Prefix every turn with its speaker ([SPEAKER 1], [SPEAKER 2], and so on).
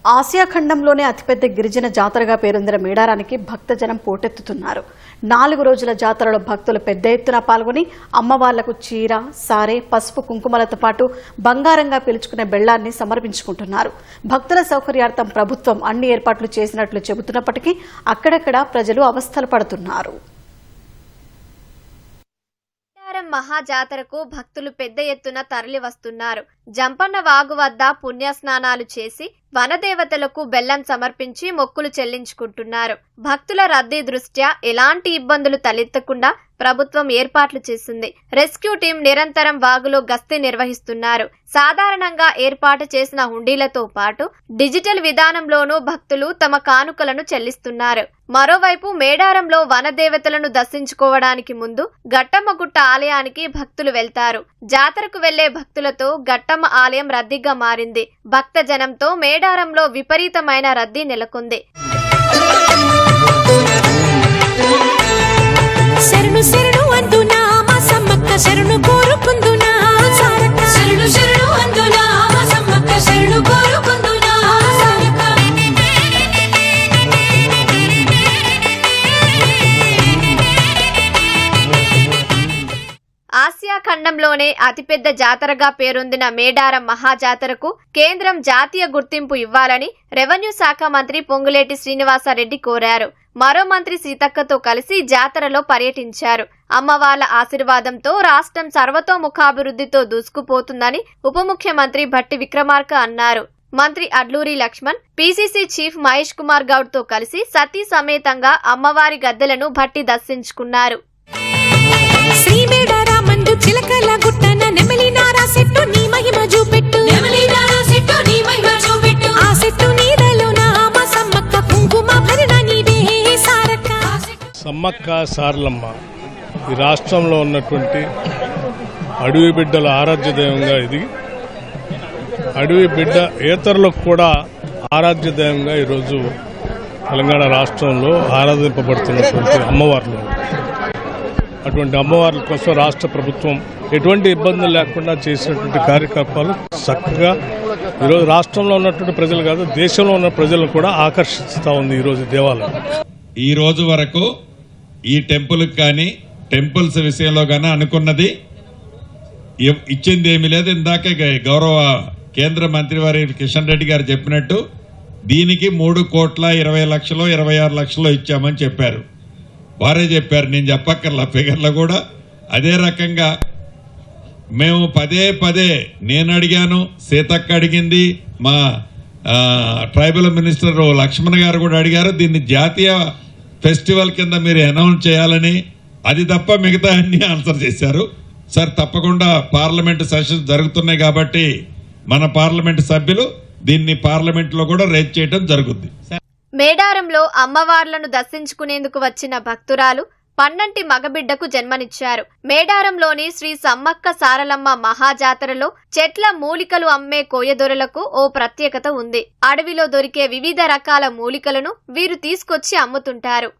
[SPEAKER 1] Asia ఖండంలోనే అతిపెద్ద గిరిజన జాతరగా పేరొందిన మేడారానికి భక్తజనం పోటెత్తుతున్నారు. 4 రోజుల జాతరలో భక్తులు పెద్ద ఎత్తున పాల్గొని అమ్మవార్లకు చీర, సారే, పసుపు, కుంకుమలతో పాటు బంగారంగా పిలుచుకునే బెల్లాన్ని సమర్పించుకుంటున్నారు. భక్తుల సౌకర్యార్థం ప్రభుత్వం అన్ని ఏర్పాట్లు చేసినట్లు చెబుతున్నప్పటికీ అక్కడక్కడ ప్రజలు అవస్థలు పడుతున్నారు.
[SPEAKER 2] మహాజాతరకు భక్తులు పెద్ద ఎత్తున తరలి వస్తున్నారు. జంపన్న వాగు వద్ద పుణ్యస్నానాలు చేసి వనదేవతలకు బెల్లం సమర్పించి మొక్కులు చెల్లించుకుంటున్నారు. భక్తుల రద్దీ దృష్ట్యా ఎలాంటి ఇబ్బందులు తలెత్తకుండా ప్రభుత్వం ఏర్పాట్లు చేసింది. రెస్క్యూ టీం నిరంతరం వాగులో గస్తీ నిర్వహిస్తున్నారు. సాధారణంగా ఏర్పాటు చేసిన హుండీలతో పాటు డిజిటల్ విధానంలోనూ భక్తులు తమ కానుకలను చెల్లిస్తున్నారు. మరోవైపు మేడారంలో వనదేవతలను దర్శించుకోవడానికి ముందు గట్టమ్మగుట్ట ఆలయానికి భక్తులు వెళ్తారు. జాతరకు వెళ్లే భక్తులతో గట్టమ్మ ఆలయం రద్దీగా మారింది. భక్త జనంతో మేడారంలో విపరీతమైన రద్దీ నెలకొంది.
[SPEAKER 3] శరణు శరణు అందునా మా సమ్మక్క శరణు కోరుకుందునా శరణు శరణు అందునా మా సమ్మక్క శరణు కోరుకుందునా.
[SPEAKER 2] ఆసియా ఖండంలోనే అతిపెద్ద జాతరగా పేరొందిన మేడారం మహాజాతరకు కేంద్రం జాతీయ గుర్తింపు ఇవ్వాలని రెవెన్యూ శాఖ మంత్రి పొంగులేటి శ్రీనివాసరెడ్డి కోరారు. మరో మంత్రి సీతక్కతో కలిసి జాతరలో పర్యటించారు. అమ్మవార్ల ఆశీర్వాదంతో రాష్ట్రం సర్వతోముఖాభివృద్ధితో దూసుకుపోతుందని ఉప ముఖ్యమంత్రి భట్టి విక్రమార్క అన్నారు. మంత్రి అడ్లూరి లక్ష్మణ్, పీసీసీ చీఫ్ మహేష్ కుమార్ గౌడ్ తో కలిసి సతీ సమేతంగా అమ్మవారి గద్దెలను భట్టి దర్శించుకున్నారు.
[SPEAKER 4] సమ్మక్క సారలమ్మ ఈ రాష్ట్రంలో ఉన్నటువంటి అడవి బిడ్డల ఆరాధ్య దైవంగా ఎదిగి అడవి బిడ్డ ఏతరులకు కూడా ఆరాధ్య దైవంగా ఈరోజు తెలంగాణ రాష్ట్రంలో ఆరాధింపబడుతున్నటువంటి అమ్మవార్లు. అటువంటి అమ్మవార్ల కోసం రాష్ట్ర ప్రభుత్వం ఎటువంటి ఇబ్బందులు లేకుండా చేసినటువంటి కార్యకలాపాలు చక్కగా ఈరోజు రాష్ట్రంలో ఉన్నటువంటి ప్రజలు కాదు, దేశంలో ఉన్న ప్రజలను కూడా ఆకర్షిస్తూ ఉంది. ఈరోజు దేవాలయం
[SPEAKER 5] ఈ రోజు వరకు ఈ టెంపుల్కి కానీ టెంపుల్స్ విషయంలో కానీ అనుకున్నది ఇచ్చింది ఏమీ లేదు. ఇందాకే గౌరవ కేంద్ర మంత్రివారి కిషన్ రెడ్డి గారు చెప్పినట్టు దీనికి 3,20,00,000 26 లక్షలు ఇచ్చామని చెప్పారు. వారే చెప్పారు, నేను చెప్పక్కర్లా. ఫిగర్లో కూడా అదే రకంగా మేము పదే నేను అడిగాను, సీతక్క అడిగింది, మా ట్రైబల్ మినిస్టర్ లక్ష్మణ్ గారు కూడా అడిగారు. దీన్ని జాతీయ ఫెస్టివల్ కింద మీరు అనౌన్స్ చేయాలని. అది తప్ప మిగతా అన్ని ఆన్సర్ చేశారు. సార్ తప్పకుండా పార్లమెంటు సెషన్స్ జరుగుతున్నాయి కాబట్టి మన పార్లమెంటు సభ్యులు దీన్ని పార్లమెంట్లో కూడా రేజ్ చేయడం జరుగుద్ది.
[SPEAKER 2] మేడారంలో అమ్మవార్లను దర్శించుకునేందుకు వచ్చిన భక్తురాలు పన్నంటి మగబిడ్డకు జన్మనిచ్చారు. మేడారంలోని శ్రీ సమ్మక్క సారలమ్మ మహాజాతరలో చెట్ల మూలికలు అమ్మే కోయదొరలకు ఓ ప్రత్యేకత ఉంది. అడవిలో దొరికే వివిధ రకాల మూలికలను వీరు తీసుకొచ్చి అమ్ముతుంటారు.